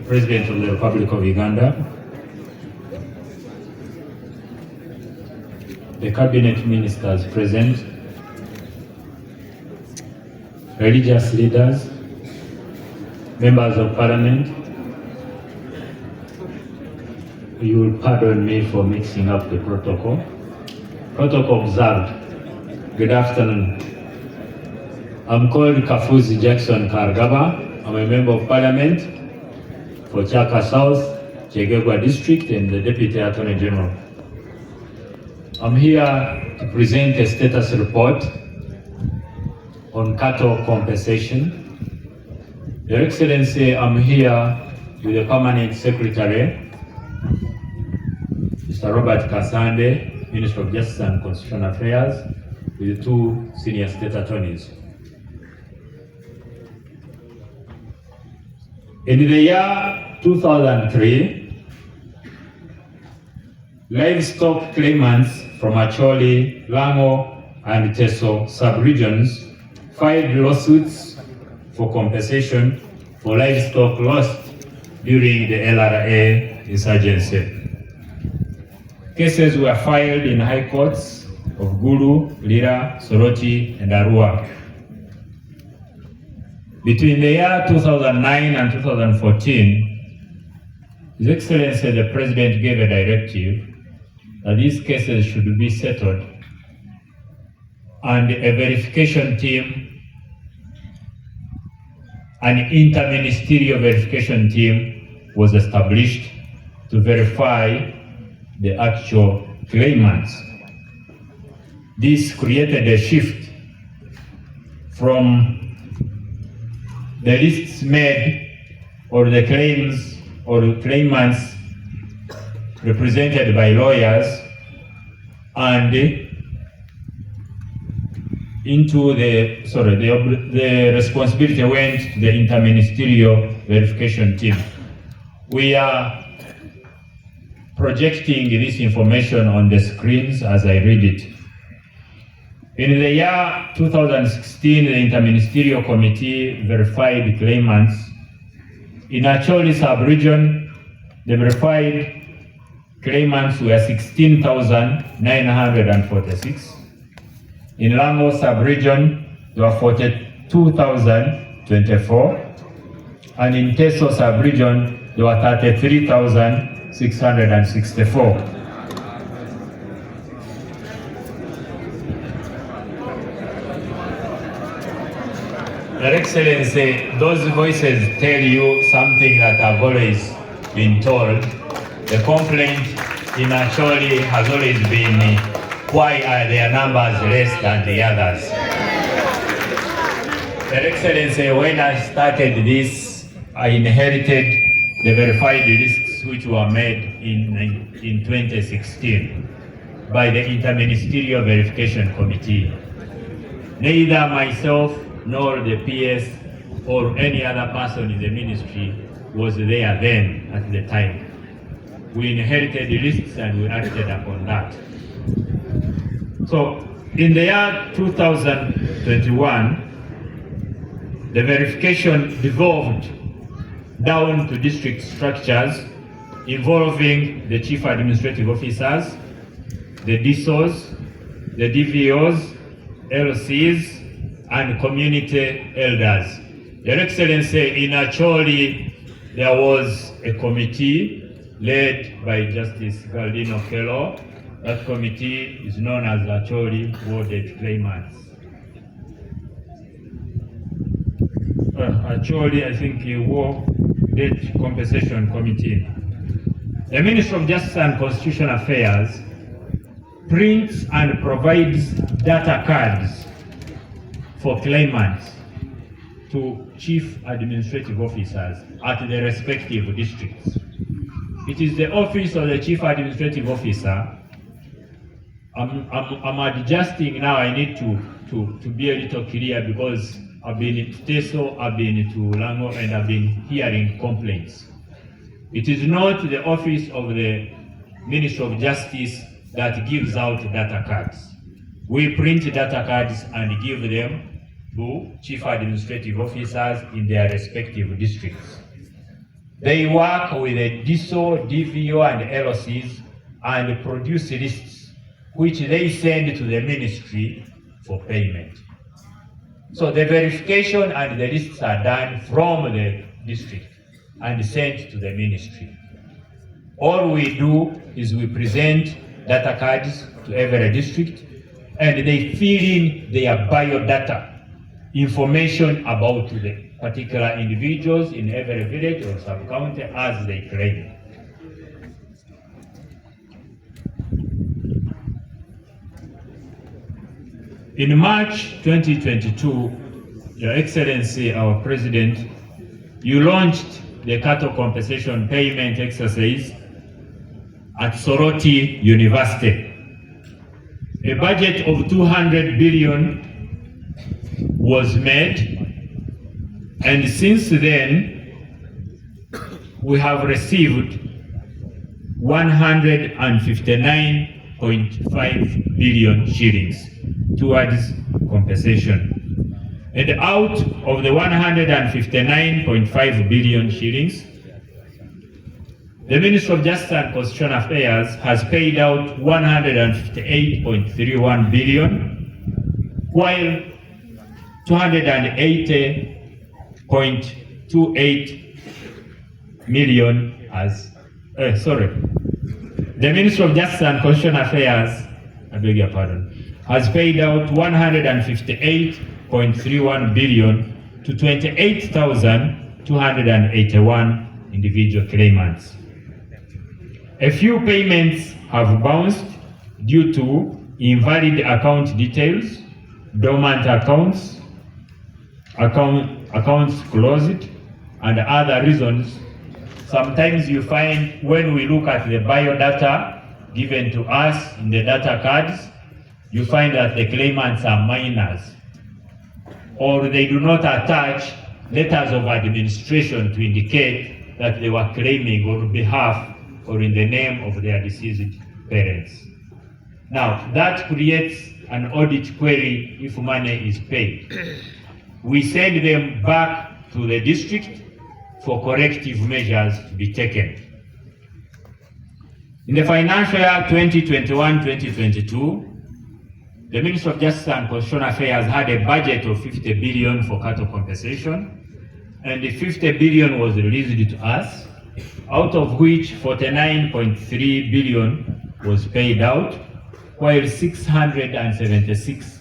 President of the Republic of Uganda, the cabinet ministers present, religious leaders, members of parliament, you will pardon me for mixing up the protocol. Protocol observed. Good afternoon. I'm called Kafuzi Jackson Kargaba. I'm a member of parliament for Chaka South, Chegegwa District, and the Deputy Attorney General. I'm here to present a status report on cattle compensation. Your Excellency, I'm here with the Permanent Secretary, Mr. Robert Kasande, Minister of Justice and Constitutional Affairs, with the two senior state attorneys. In the year 2003, livestock claimants from Acholi, Lango, and Teso sub-regions filed lawsuits for compensation for livestock lost during the LRA insurgency. Cases were filed in high courts of Gulu, Lira, Soroti, and Arua. Between the year 2009 and 2014, His Excellency the President gave a directive that these cases should be settled, and a verification team, an interministerial verification team was established to verify the actual claimants. This created a shift from the lists made or the claims or claimants represented by lawyers and into the responsibility went to the interministerial verification team. We are projecting this information on the screens as I read it. In the year 2016, the Interministerial Committee verified claimants. In Acholi sub-region, the verified claimants were 16,946. In Lango sub-region, there were 42,024. And in Teso sub-region, there were 33,664. Your Excellency, those voices tell you something that I've always been told. The complaint in Acholi has always been, why are their numbers less than the others? Your Excellency, when I started this, I inherited the verified lists which were made in 2016 by the Interministerial Verification Committee. Neither myself nor the PS or any other person in the ministry was there then at the time. We inherited the lists and we acted upon that. So in the year 2021, the verification devolved down to district structures involving the chief administrative officers, the DSOs, the DVOs, LCs, and community elders. Your Excellency, in Acholi, there was a committee led by Justice Galdino Kello. That committee is known as Acholi Warded Claimants. Acholi, I think, Warded Compensation Committee. The Ministry of Justice and Constitutional Affairs prints and provides data cards for claimants to chief administrative officers at the respective districts. It is the office of the chief administrative officer. I'm adjusting now. I need to be a little clear because I've been to Teso, I've been to Lango, and I've been hearing complaints. It is not the office of the Ministry of Justice that gives out data cards. We print data cards and give them to chief administrative officers in their respective districts. They work with the DSO, DVO, and LOCs and produce lists which they send to the ministry for payment. So the verification and the lists are done from the district and sent to the ministry. All we do is we present data cards to every district and they fill in their biodata, information about the particular individuals in every village or sub-county as they claim. In March 2022, Your Excellency, our President, you launched the cattle compensation payment exercise at Soroti University. A budget of 200 billion was made, and since then we have received 159.5 billion shillings towards compensation. And out of the 159.5 billion shillings, the Ministry of Justice and Constitutional Affairs has paid out 158.31 billion, while 280.28 million the Ministry of Justice and Constitutional Affairs, I beg your pardon, has paid out 158.31 billion to 28,281 individual claimants. A few payments have bounced due to invalid account details, dormant accounts, accounts closed, and other reasons. Sometimes you find when we look at the biodata given to us in the data cards, you find that the claimants are minors, or they do not attach letters of administration to indicate that they were claiming on behalf or in the name of their deceased parents. Now, that creates an audit query if money is paid. We send them back to the district for corrective measures to be taken. In the financial year 2021-2022, the Ministry of Justice and Constitutional Affairs had a budget of 50 billion for cattle compensation, and the 50 billion was released to us, out of which 49.3 billion was paid out, while 676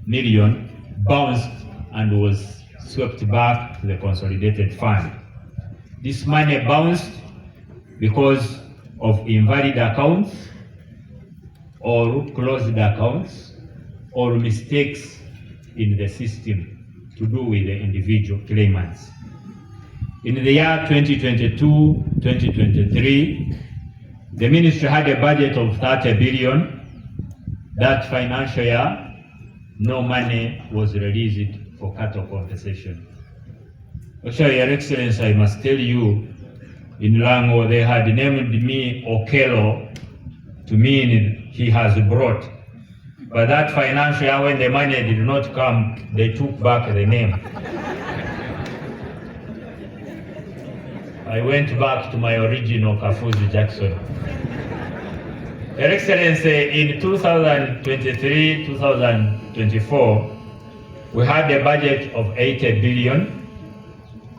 million bounced and was swept back to the consolidated fund. This money bounced because of invalid accounts or closed accounts or mistakes in the system to do with the individual claimants. In the year 2022-2023, the ministry had a budget of 30 billion. That financial year, no money was released for cattle compensation. Actually, Your Excellency, I must tell you, in Lango, they had named me Okelo to mean he has brought. But that financial year, when the money did not come, they took back the name. I went back to my original Kafuzi Jackson. Your Excellency, in 2023-2024, we had a budget of 80 billion.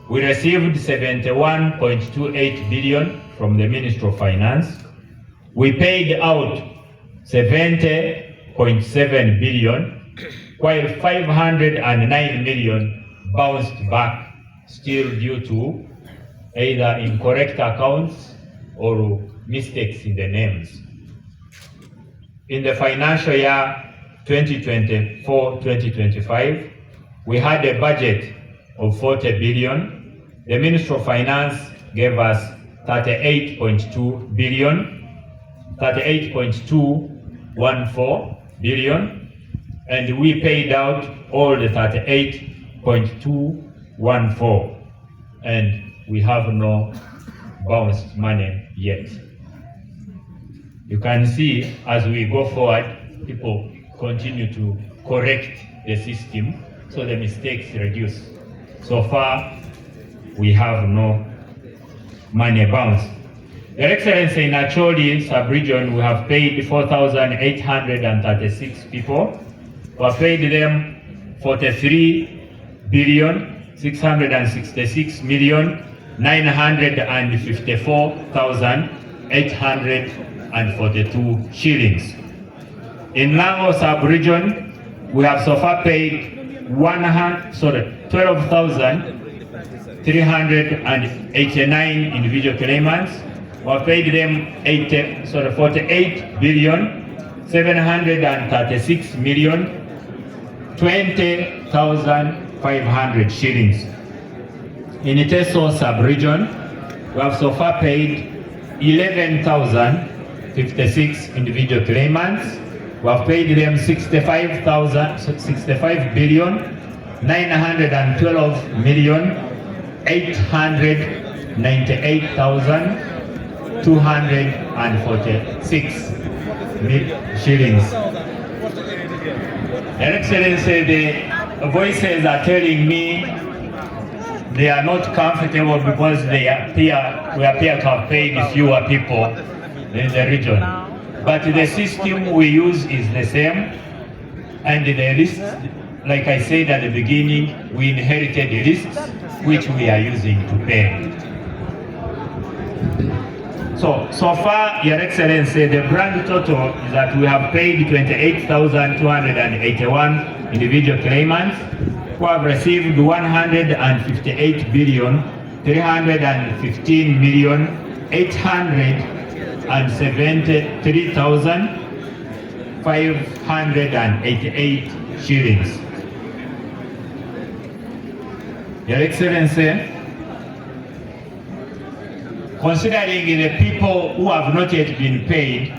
We received 71.28 billion from the Ministry of Finance. We paid out 70.7 billion, while 509 million bounced back, still due to either incorrect accounts or mistakes in the names. In the financial year 2024-2025, we had a budget of 40 billion. The Ministry of Finance gave us 38.2 billion, 38.214 billion, and we paid out all the 38.214, and we have no bounced money yet. You can see as we go forward, people continue to correct the system so the mistakes reduce. So far, we have no money bounce. Your Excellency, in Acholi sub-region, we have paid 4,836 people. We have paid them 43,666,954,842 shillings. In Lango sub-region, we have so far paid 12,389 individual claimants. We have paid them 48,736,020,500 shillings. In Iteso sub-region, we have so far paid 11,056 individual claimants. We have paid them 65,912,898,246 shillings. Your Excellency, the voices are telling me they are not comfortable because we appear to have paid fewer people in the region. But the system we use is the same, and the list, like I said at the beginning, we inherited the lists which we are using to pay. So far, Your Excellency, the grand total is that we have paid 28,281 individual claimants who have received 158,373,588 shillings. Your Excellency, considering the people who have not yet been paid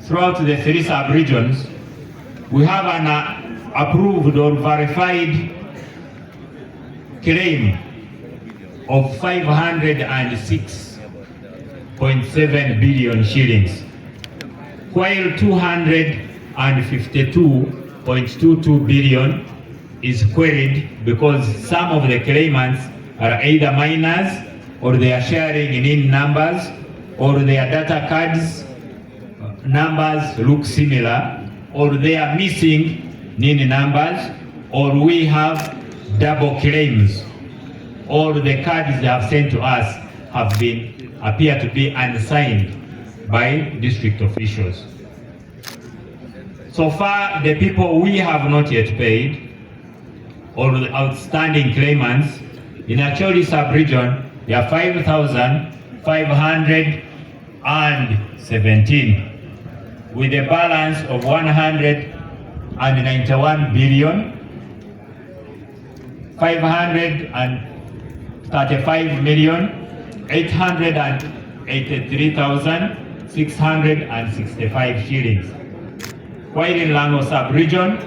throughout the 3 sub-regions, we have an approved or verified claim of 506.7 billion shillings, while 252.22 billion is queried because some of the claimants are either minors, or they are sharing in numbers, or their data cards numbers look similar, or they are missing NIN numbers, or we have double claims, or the cards they have sent to us appear to be unsigned by district officials. So far, the people we have not yet paid, or the outstanding claimants, in Acholi sub-region, there are 5,517, with a balance of 191 billion, 535,883,665 shillings. While in Lango sub-region,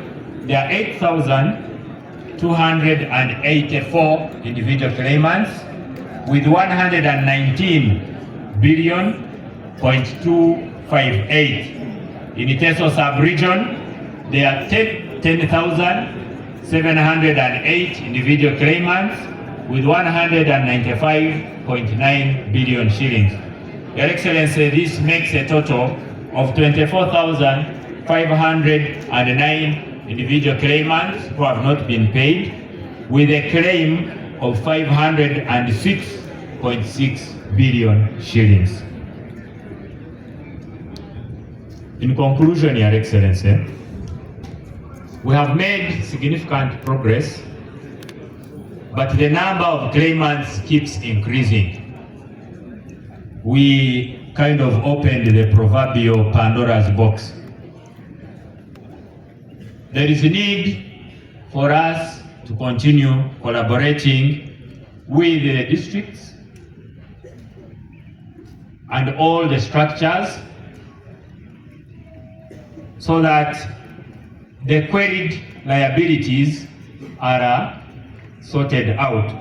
there are 8,284 individual claimants with 119 billion .258. In Iteso sub-region, there are 10,708 individual claimants with 195.9 billion shillings. Your Excellency, this makes a total of 24,509 individual claimants who have not been paid, with a claim of 506.6 billion shillings. In conclusion, Your Excellency, we have made significant progress, but the number of claimants keeps increasing. We kind of opened the proverbial Pandora's box. There is a need for us to continue collaborating with the districts and all the structures so that the queried liabilities are sorted out.